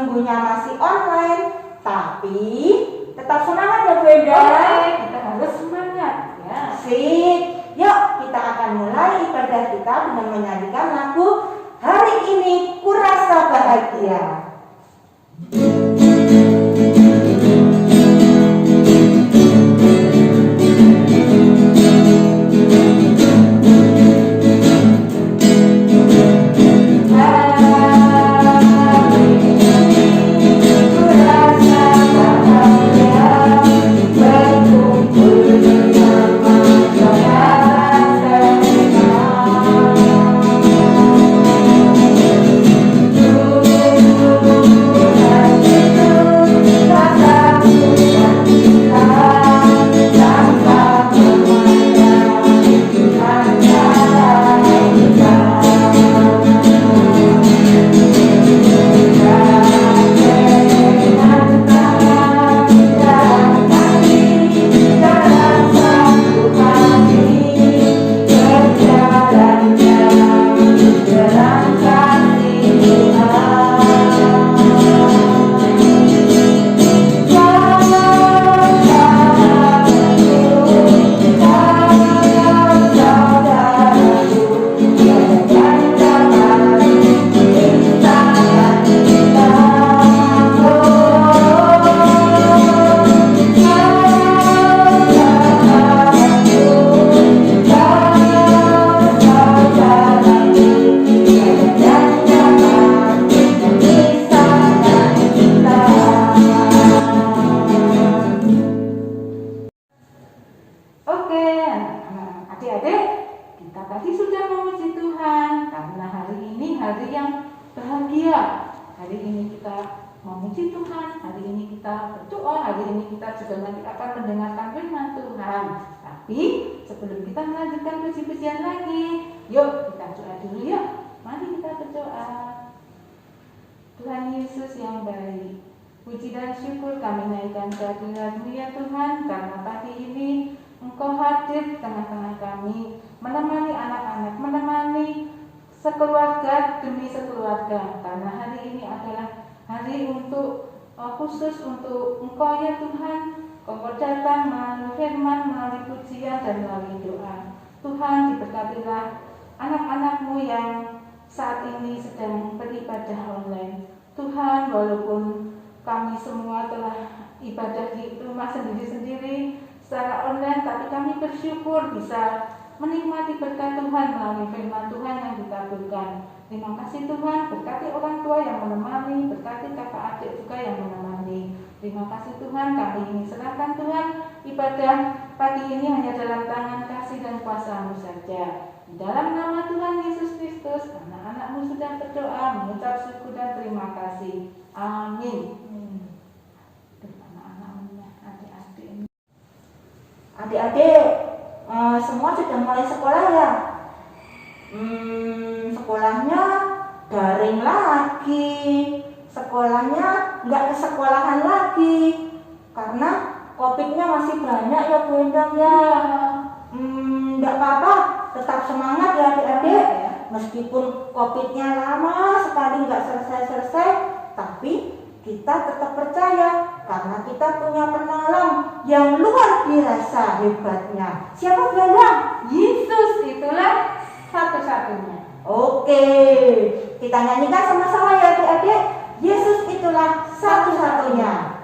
seminggunya masih online, tapi tetap semangat ya Bu Enda. Kita harus semangat ya. Sip, yuk kita akan mulai ibadah kita dengan menyanyikan lagu Hari Ini Kurasa Bahagia. Adik-adik, kita tadi sudah memuji Tuhan karena hari ini hari yang bahagia. Hari ini kita memuji Tuhan, hari ini kita berdoa, hari ini kita juga nanti akan mendengarkan firman Tuhan. Tapi sebelum kita melanjutkan puji-pujian lagi, yuk kita doa dulu yuk. Mari kita berdoa. Tuhan Yesus yang baik, puji dan syukur kami naikkan kehadirat-Mu ya Tuhan, karena pagi ini Engkau hadir di tengah-tengah kami, menemani anak-anak, menemani sekeluarga demi sekeluarga. Karena hari ini adalah hari untuk khusus untuk Engkau ya Tuhan. Engkau datang melalui firman, melalui pujian dan melalui doa. Tuhan, diberkatilah anak-anak-Mu yang saat ini sedang beribadah online. Tuhan, walaupun kami semua telah ibadah di rumah sendiri-sendiri secara online, tapi kami bersyukur bisa menikmati berkat Tuhan melalui firman Tuhan yang dikabulkan. Terima kasih Tuhan, berkati orang tua yang menemani, berkati kakak adik juga yang menemani. Terima kasih Tuhan, kami ini serahkan Tuhan, ibadah pagi ini hanya dalam tangan kasih dan kuasa-Mu saja. Di dalam nama Tuhan Yesus Kristus, anak-anak-Mu sudah berdoa, mengucap syukur dan terima kasih. Amin. Adik-adik, semua sudah mulai sekolah ya? Sekolahnya daring lagi, sekolahnya nggak ke sekolahan lagi, karena COVID-nya masih banyak ya Bu Endang ya. Nggak apa-apa, tetap semangat ya adik-adik. Meskipun COVID-nya lama sekali nggak selesai-selesai, tapi kita tetap percaya karena kita punya penolong yang luar biasa hebatnya. Siapa Bu Endang? Yesus, itulah satu-satunya. Oke, kita nyanyikan sama-sama ya adik-adik. Yesus itulah satu-satunya.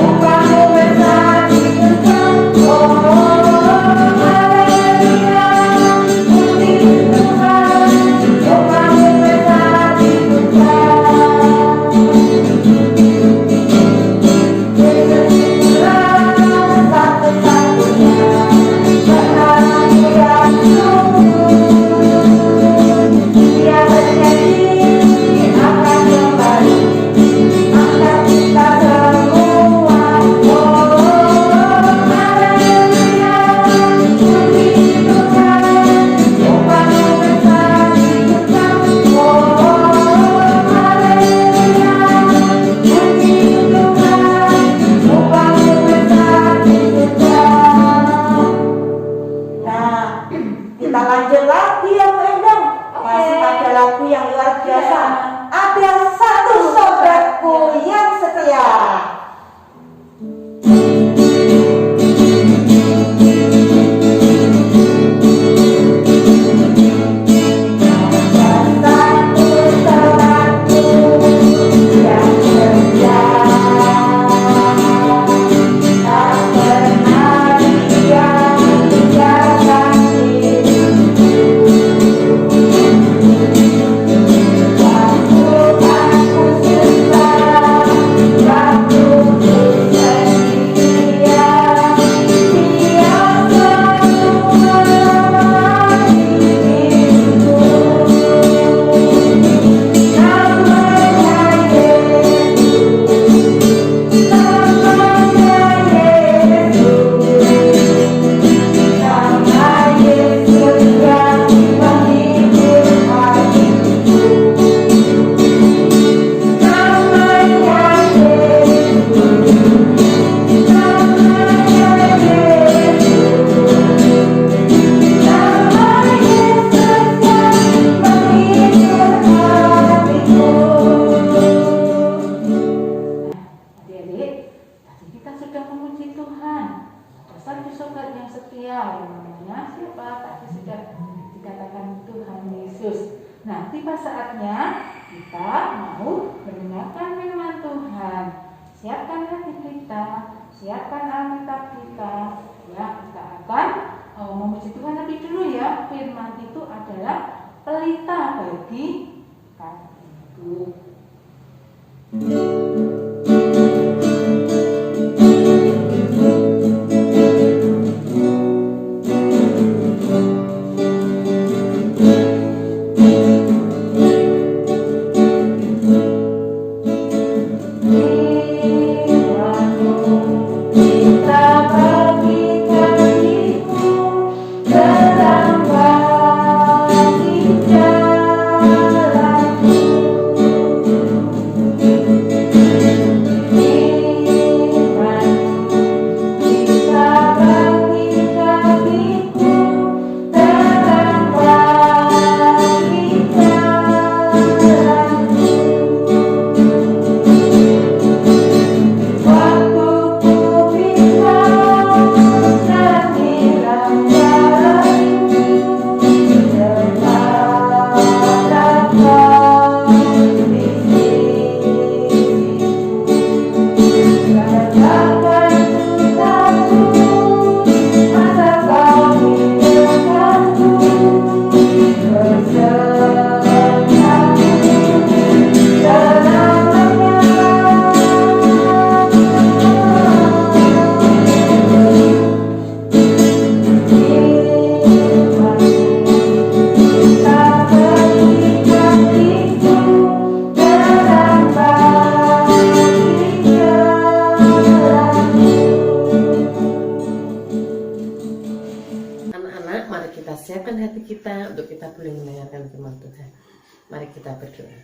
Tuhan, saatnya kita mau mendengarkan firman Tuhan. Siapkan hati kita, siapkan Alkitab kita. Ya, kita akan memuji Tuhan lebih dulu ya. Firman itu adalah pelita bagi kakiku. Siapkan hati kita untuk kita boleh mendengarkan firman Tuhan. Mari kita berdoa.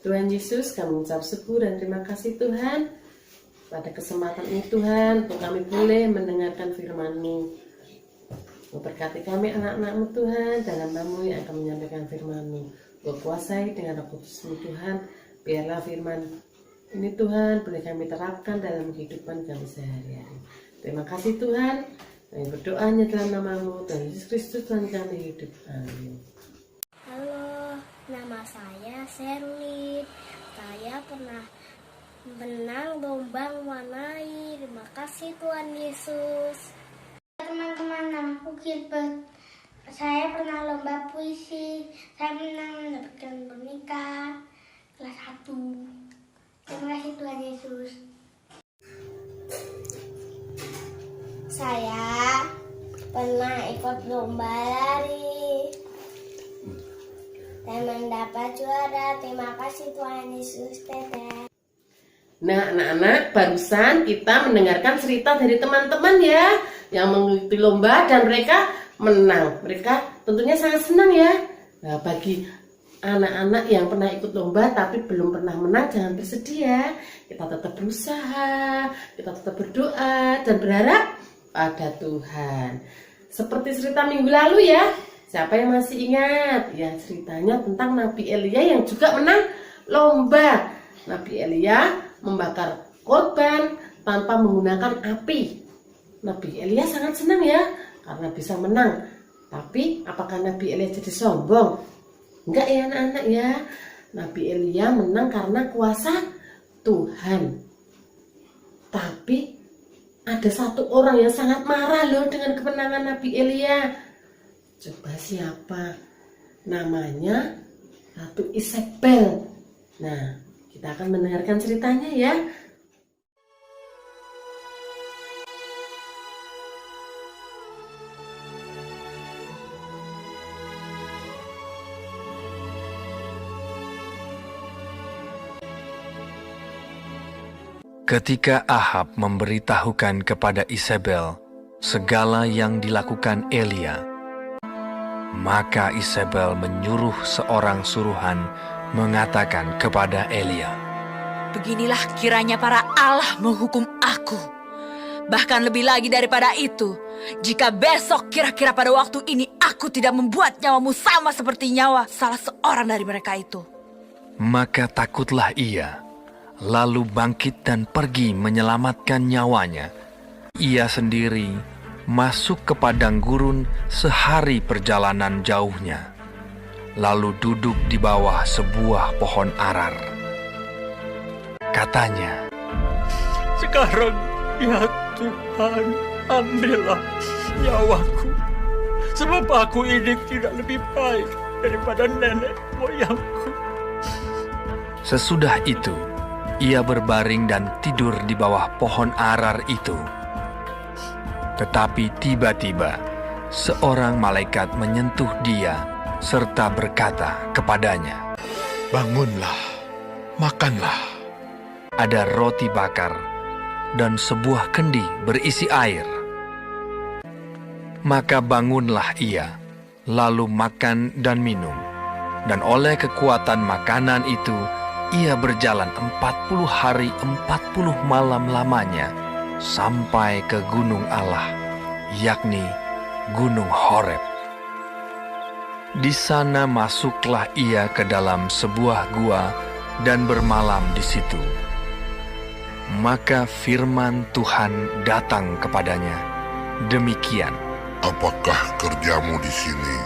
Tuhan Yesus, kami mengucap syukur dan terima kasih Tuhan pada kesempatan ini Tuhan untuk kami boleh mendengarkan firman-Mu. Memberkati kami anak-anak-Mu Tuhan dan hamba-Mu yang akan menyampaikan firman-Mu. Berkuasai dengan Roh Kudus-Mu Tuhan, biarlah firman ini Tuhan boleh kami terapkan dalam kehidupan kami sehari-hari. Terima kasih Tuhan. Kami berdoanya dalam nama-Mu, Tuhan Yesus Kristus, Tuhan kami hidup. Amin. Halo, nama saya Sherly. Saya pernah menang lomba mewarnai. Terima kasih Tuhan Yesus. Teman-teman, namaku Gilbert. Saya pernah lomba puisi. Saya menang mendapatkan pernikahan kelas 1. Terima kasih Tuhan Yesus. Saya pernah ikut lomba lari dan mendapat juara. Terima kasih Tuhan Yesus. Dadah. Nah anak-anak, barusan kita mendengarkan cerita dari teman-teman ya yang mengikuti lomba dan mereka menang. Mereka tentunya sangat senang ya. Nah, bagi anak-anak yang pernah ikut lomba tapi belum pernah menang, jangan bersedih ya. Kita tetap berusaha, kita tetap berdoa dan berharap pada Tuhan. Seperti cerita minggu lalu ya. Siapa yang masih ingat? Ya, ceritanya tentang Nabi Elia yang juga menang lomba. Nabi Elia membakar korban tanpa menggunakan api. Nabi Elia sangat senang ya karena bisa menang. Tapi apakah Nabi Elia jadi sombong? Enggak ya anak-anak ya. Nabi Elia menang karena kuasa Tuhan. Tapi ada satu orang yang sangat marah loh dengan kemenangan Nabi Elia. Coba siapa? Namanya Ratu Isabel. Nah, kita akan mendengarkan ceritanya ya. Ketika Ahab memberitahukan kepada Isabel segala yang dilakukan Elia, maka Isabel menyuruh seorang suruhan mengatakan kepada Elia, "Beginilah kiranya para Allah menghukum aku. Bahkan lebih lagi daripada itu, jika besok kira-kira pada waktu ini aku tidak membuat nyawamu sama seperti nyawa salah seorang dari mereka itu." Maka takutlah ia, lalu bangkit dan pergi menyelamatkan nyawanya. Ia sendiri masuk ke padang gurun sehari perjalanan jauhnya. lalu duduk di bawah sebuah pohon arar. Katanya, Sekarang, ya Tuhan, ambillah nyawaku. Sebab aku ini tidak lebih baik daripada nenek moyangku. sesudah itu ia berbaring dan tidur di bawah pohon arar itu. Tetapi tiba-tiba seorang malaikat menyentuh dia serta berkata kepadanya, Bangunlah, makanlah. ada roti bakar dan sebuah kendi berisi air. Maka bangunlah ia, lalu makan dan minum. Dan oleh kekuatan makanan itu, ia berjalan 40 hari 40 malam lamanya sampai ke gunung Allah, yakni Gunung Horeb. Di sana masuklah ia ke dalam sebuah gua dan bermalam di situ. Maka firman Tuhan datang kepadanya, demikian, Apakah kerjamu di sini,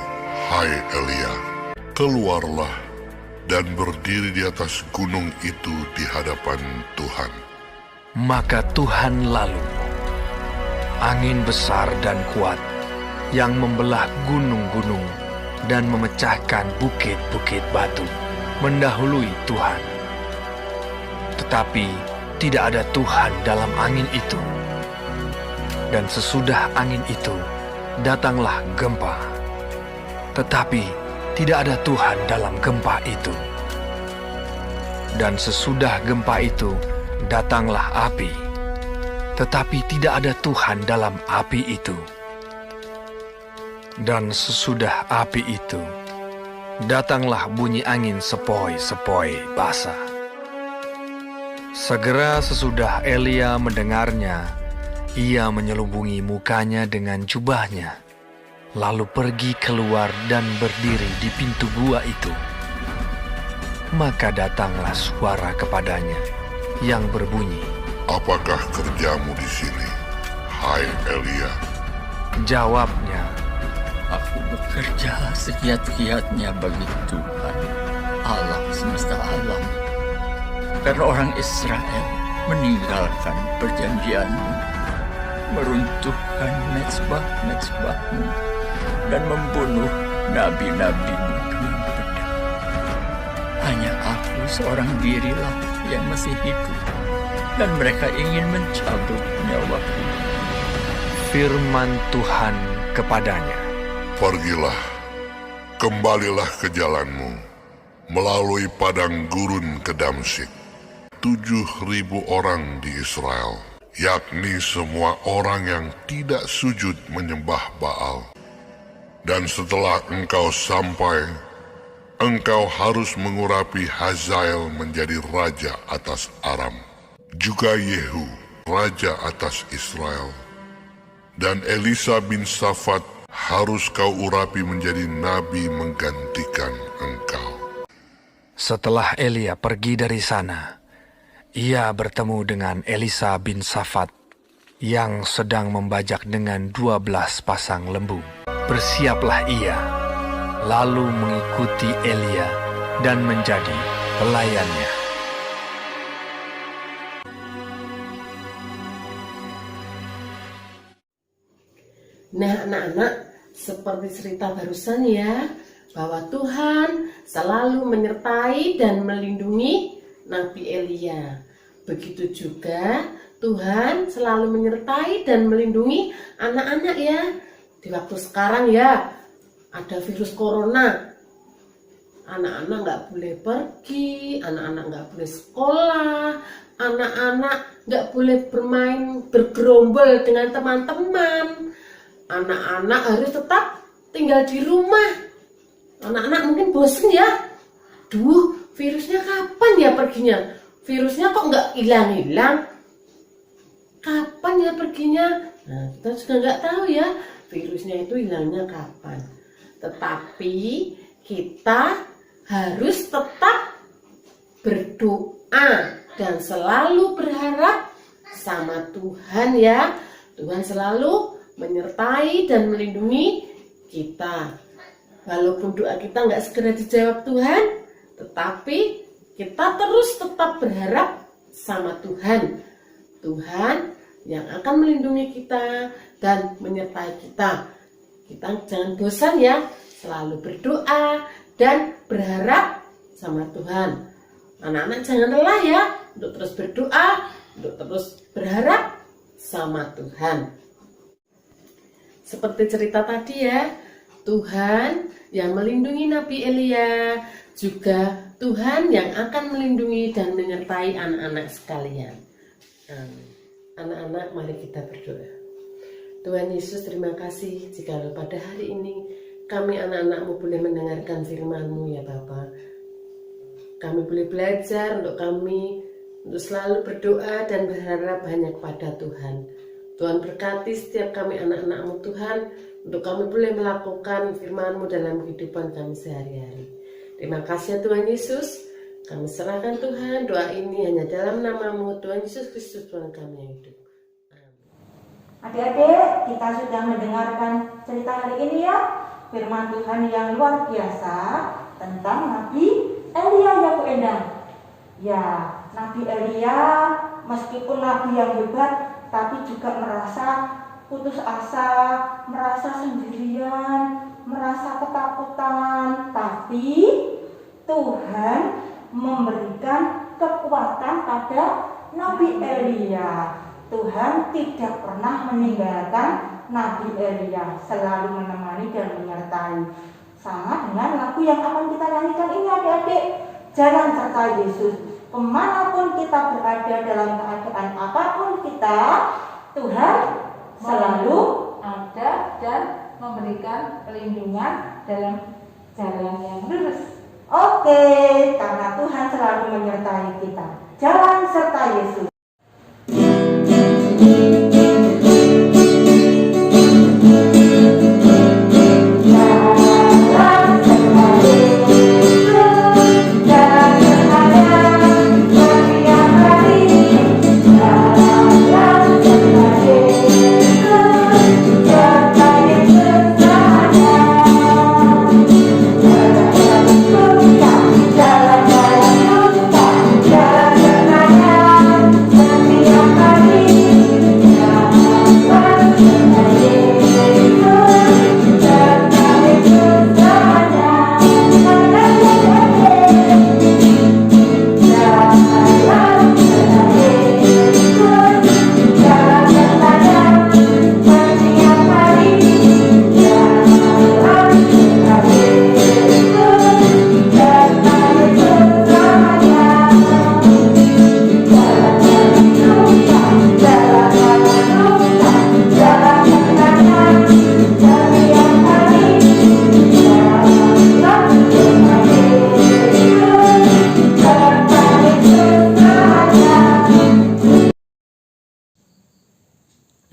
hai Elia? Keluarlah dan berdiri di atas gunung itu di hadapan Tuhan. Maka Tuhan lalu, angin besar dan kuat yang membelah gunung-gunung dan memecahkan bukit-bukit batu, mendahului Tuhan. Tetapi tidak ada Tuhan dalam angin itu. Dan sesudah angin itu, datanglah gempa. Tetapi tidak ada Tuhan dalam gempa itu. Dan sesudah gempa itu, datanglah api. Tetapi tidak ada Tuhan dalam api itu. Dan sesudah api itu, datanglah bunyi angin sepoi-sepoi basah. Segera sesudah Elia mendengarnya, ia menyelubungi mukanya dengan jubahnya, lalu pergi keluar dan berdiri di pintu gua itu. Maka datanglah suara kepadanya yang berbunyi, Apakah kerjamu di sini, hai Elia? Jawabnya, Aku bekerja segiat-giatnya bagi Tuhan, Allah semesta alam. Karena orang Israel meninggalkan perjanjianmu, meruntuhkan mezbah-mezbahmu, dan membunuh nabi-nabimu dengan pedang. Hanya aku seorang dirilah yang masih hidup, dan mereka ingin mencabut nyawaku. firman Tuhan kepadanya, Pergilah, kembalilah ke jalanmu, melalui padang gurun ke Damsyik. 7.000 orang di Israel, yakni semua orang yang tidak sujud menyembah Baal. Dan setelah engkau sampai, engkau harus mengurapi Hazael menjadi raja atas Aram, juga Yehu, raja atas Israel. Dan Elisa bin Safat harus kau urapi menjadi nabi menggantikan engkau. Setelah Elia pergi dari sana, ia bertemu dengan Elisa bin Safat yang sedang membajak dengan 12 pasang lembu. Bersiaplah ia, lalu mengikuti Elia dan menjadi pelayannya. Nah, anak-anak, seperti cerita barusan ya, bahwa Tuhan selalu menyertai dan melindungi Nabi Elia. Begitu juga Tuhan selalu menyertai dan melindungi anak-anak ya. Di waktu sekarang ya, ada virus corona. Anak-anak nggak boleh pergi, anak-anak nggak boleh sekolah, anak-anak nggak boleh bermain bergerombol dengan teman-teman. Anak-anak harus tetap tinggal di rumah. Anak-anak mungkin bosen ya. Duh, virusnya kapan ya perginya? Virusnya kok nggak hilang-hilang? Kapan ya perginya? Nah, kita juga nggak tahu ya virusnya itu hilangnya kapan. Tetapi kita harus tetap berdoa dan selalu berharap sama Tuhan ya. Tuhan selalu menyertai dan melindungi kita. walaupun doa kita nggak segera dijawab Tuhan, tetapi kita terus tetap berharap sama Tuhan. Tuhan yang akan melindungi kita dan menyertai kita. Kita jangan bosan ya, selalu berdoa dan berharap sama Tuhan. Anak-anak jangan lelah ya, untuk terus berdoa, untuk terus berharap sama Tuhan. Seperti cerita tadi ya, Tuhan yang melindungi Nabi Elia, juga Tuhan yang akan melindungi dan menyertai anak-anak sekalian. Anak-anak, mari kita berdoa. Tuhan Yesus, terima kasih jika pada hari ini kami anak-anak-Mu boleh mendengarkan firman-Mu ya Bapa. Kami boleh belajar untuk selalu berdoa dan berharap hanya kepada Tuhan. Tuhan berkati setiap kami anak-anak-Mu Tuhan, untuk kami boleh melakukan firman-Mu dalam kehidupan kami sehari-hari. Terima kasih ya Tuhan Yesus. Kami serahkan Tuhan doa ini hanya dalam nama-Mu, Tuhan Yesus Kristus Tuhan kami yang hidup. Amin. Adik-adik, kita sudah mendengarkan cerita hari ini ya, firman Tuhan yang luar biasa tentang Nabi Elia ya Bu Endang. Ya, Nabi Elia meskipun nabi yang hebat, tapi juga merasa putus asa, merasa sendirian, merasa ketakutan. Tapi Tuhan memberikan kekuatan pada Nabi Elia. Tuhan tidak pernah meninggalkan Nabi Elia, selalu menemani dan menyertai. Sama dengan lagu yang akan kita nyanyikan ini adik-adik, jalan serta Yesus. Kemanapun kita berada, dalam keadaan apapun kita, Tuhan selalu ada dan memberikan perlindungan dalam jalan yang lurus. Oke, karena Tuhan selalu menyertai kita. Jalan serta Yesus.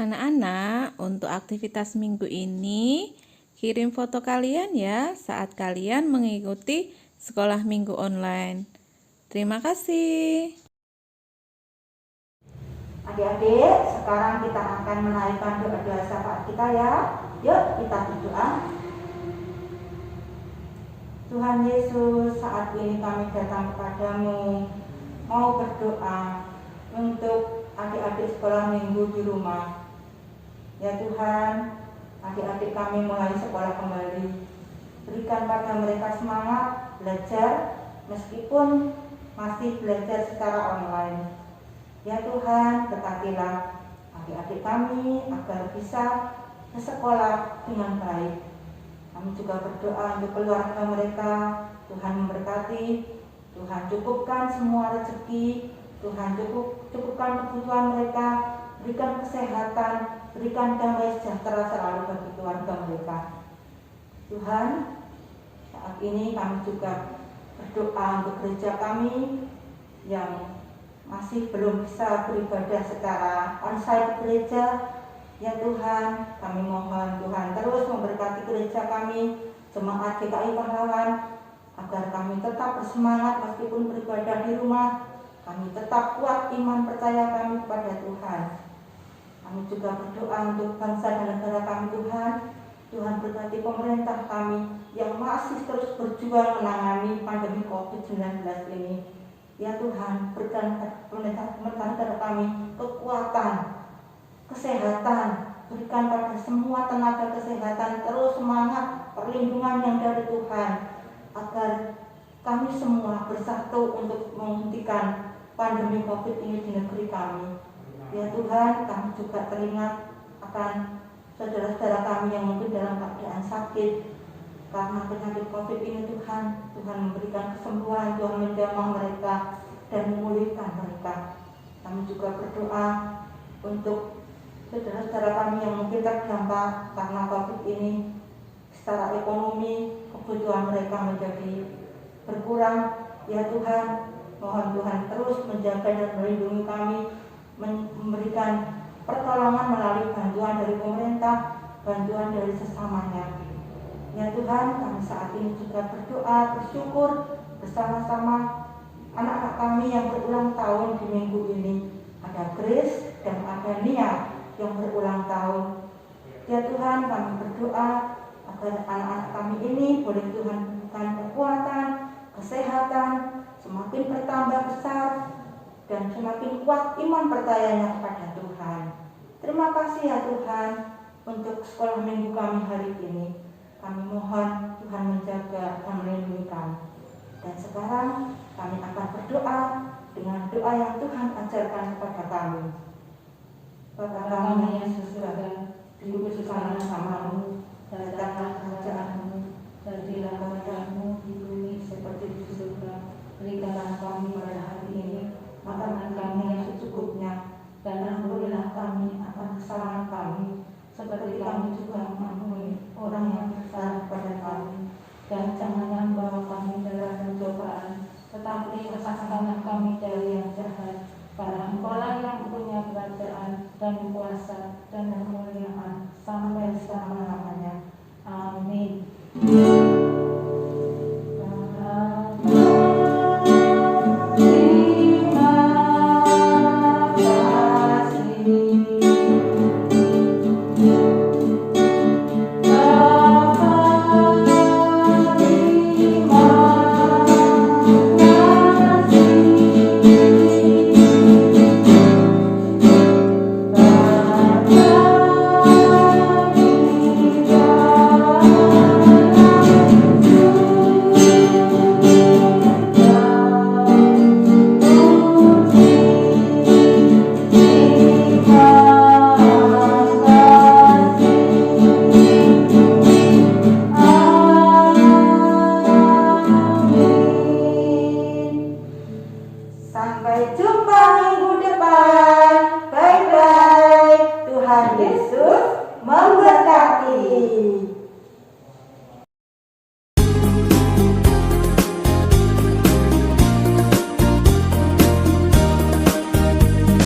Anak-anak, untuk aktivitas minggu ini, kirim foto kalian ya saat kalian mengikuti sekolah minggu online. Terima kasih. Adik-adik, sekarang kita akan menaikkan doa-doa syafaat kita ya. Yuk kita berdoa. Tuhan Yesus, saat ini kami datang kepadamu, mau berdoa untuk adik-adik sekolah minggu di rumah. Ya Tuhan, adik-adik kami mulai sekolah kembali. Berikan pada mereka semangat belajar meskipun masih belajar secara online. Ya Tuhan, berkatilah adik-adik kami agar bisa bersekolah dengan baik. Kami juga berdoa untuk keluarga mereka. Tuhan memberkati, Tuhan cukupkan semua rezeki, Tuhan cukupkan kebutuhan mereka, berikan kesehatan, berikan damai sejahtera selalu bagi keluarga mereka. Tuhan, saat ini kami juga berdoa untuk gereja kami yang masih belum bisa beribadah secara onsite gereja. Ya Tuhan, kami mohon Tuhan terus memberkati gereja kami, jemaat GKI Pahlawan, agar kami tetap bersemangat meskipun beribadah di rumah. Kami tetap kuat iman percaya kami kepada Tuhan. Kami juga berdoa untuk bangsa dan negara kami Tuhan. Tuhan berkati pemerintah kami yang masih terus berjuang menangani pandemi COVID-19 ini. Ya Tuhan, berikan pemerintah kami kekuatan, kesehatan, berikan pada semua tenaga kesehatan terus semangat perlindungan yang dari Tuhan, agar kami semua bersatu untuk menghentikan pandemi COVID ini di negeri kami. Ya Tuhan, kami juga teringat akan saudara-saudara kami yang mungkin dalam keadaan sakit karena penyakit COVID ini. Tuhan memberikan kesembuhan, Tuhan menjamah mereka dan memulihkan mereka. Kami juga berdoa untuk saudara-saudara kami yang mungkin terdampak karena COVID ini. Secara ekonomi kebutuhan mereka menjadi berkurang. Ya Tuhan, mohon Tuhan terus menjaga dan melindungi kami, memberikan pertolongan melalui bantuan dari pemerintah, bantuan dari sesamanya. Ya Tuhan, kami saat ini juga berdoa, bersyukur bersama-sama anak-anak kami yang berulang tahun di minggu ini. Ada Grace dan ada Nia yang berulang tahun. Ya Tuhan, kami berdoa agar anak-anak kami ini boleh Tuhan berikan kekuatan, kesehatan, semakin bertambah besar, dan semakin kuat iman percayanya kepada Tuhan. Terima kasih ya Tuhan untuk sekolah minggu kami hari ini. Kami mohon Tuhan menjaga dan melindungi kami. Dan sekarang kami akan berdoa dengan doa yang Tuhan ajarkan kepada kami. Bapa kami yang di surga, dikuduskanlah namamu, datanglah kerajaanmu, jadilah kehendakmu di bumi seperti di surga. Berikanlah kami pada hari ini makanan kami yang secukupnya, dan ampunilah kami akan kesalahan kami, seperti kami juga mengampuni orang yang bersalah kepada kami. Dan janganlah membawa kami dalam pencobaan, tetapi lepaskanlah kami dari yang jahat. Karena Engkaulah yang punya kerajaan dan kuasa dan kemuliaan sampai selama-lamanya. Amin. Sampai jumpa minggu depan. Bye-bye. Tuhan Yesus memberkati.